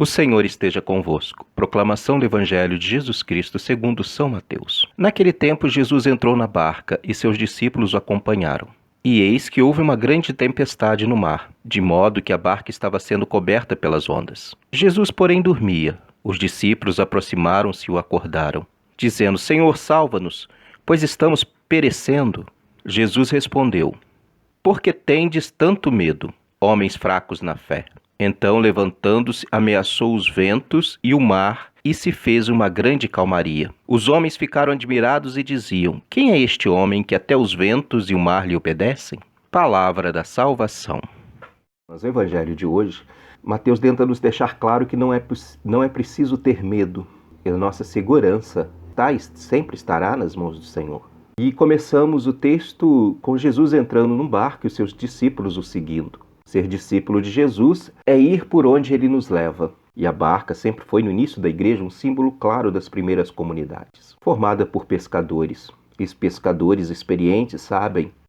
O Senhor esteja convosco. Proclamação do Evangelho de Jesus Cristo segundo São Mateus. Naquele tempo, Jesus entrou na barca e seus discípulos o acompanharam. E eis que houve uma grande tempestade no mar, de modo que a barca estava sendo coberta pelas ondas. Jesus, porém, dormia. Os discípulos aproximaram-se e o acordaram, dizendo: Senhor, salva-nos, pois estamos perecendo. Jesus respondeu: Por que tendes tanto medo, homens fracos na fé? Então, levantando-se, ameaçou os ventos e o mar, e se fez uma grande calmaria. Os homens ficaram admirados e diziam: Quem é este homem que até os ventos e o mar lhe obedecem? Palavra da salvação. No Evangelho de hoje, Mateus tenta nos deixar claro que não é preciso ter medo. A nossa segurança sempre estará nas mãos do Senhor. E começamos o texto com Jesus entrando num barco e os seus discípulos o seguindo. Ser discípulo de Jesus é ir por onde ele nos leva. E a barca sempre foi, no início da igreja, um símbolo claro das primeiras comunidades. Formada por pescadores. Os pescadores experientes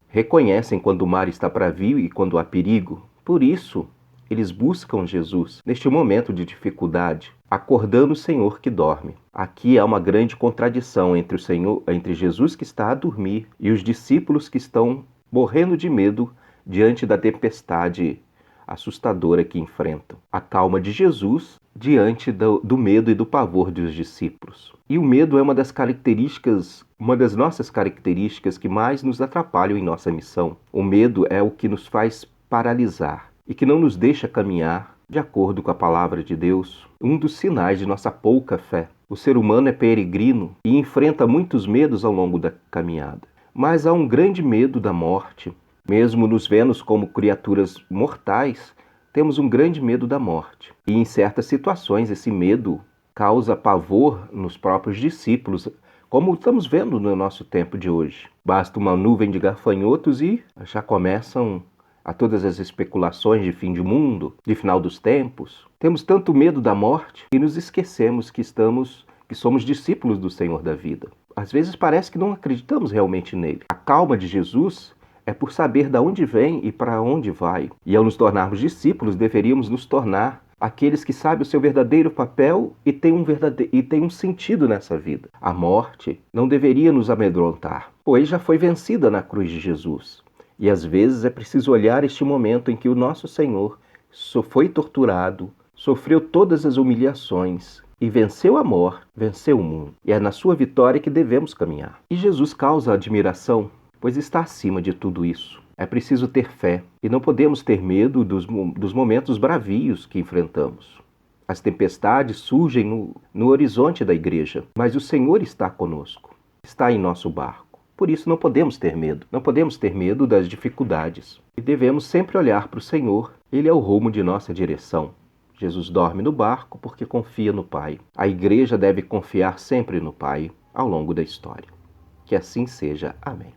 reconhecem quando o mar está bravio e quando há perigo. Por isso, eles buscam Jesus neste momento de dificuldade, acordando o Senhor que dorme. Aqui há uma grande contradição entre Jesus que está a dormir e os discípulos que estão morrendo de medo diante da tempestade assustadora que enfrentam. A calma de Jesus diante do medo e do pavor dos discípulos. E o medo é uma das nossas características que mais nos atrapalham em nossa missão. O medo é o que nos faz paralisar e que não nos deixa caminhar de acordo com a palavra de Deus. Um dos sinais de nossa pouca fé. O ser humano é peregrino e enfrenta muitos medos ao longo da caminhada. Mas há um grande medo da morte. Mesmo nos vendo como criaturas mortais, temos um grande medo da morte. E em certas situações esse medo causa pavor nos próprios discípulos, como estamos vendo no nosso tempo de hoje. Basta uma nuvem de gafanhotos e já começam a todas as especulações de fim de mundo, de final dos tempos. Temos tanto medo da morte e nos esquecemos que somos discípulos do Senhor da vida. Às vezes parece que não acreditamos realmente nele. A calma de Jesus é por saber de onde vem e para onde vai. E ao nos tornarmos discípulos, deveríamos nos tornar aqueles que sabem o seu verdadeiro papel e têm um sentido nessa vida. A morte não deveria nos amedrontar, pois já foi vencida na cruz de Jesus. E às vezes é preciso olhar este momento em que o nosso Senhor foi torturado, sofreu todas as humilhações e venceu a morte, venceu o mundo. E é na sua vitória que devemos caminhar. E Jesus causa admiração, pois está acima de tudo isso. É preciso ter fé e não podemos ter medo dos momentos bravios que enfrentamos. As tempestades surgem no horizonte da igreja, mas o Senhor está conosco, está em nosso barco. Por isso não podemos ter medo. Não podemos ter medo das dificuldades. E devemos sempre olhar para o Senhor. Ele é o rumo de nossa direção. Jesus dorme no barco porque confia no Pai. A igreja deve confiar sempre no Pai ao longo da história. Que assim seja. Amém.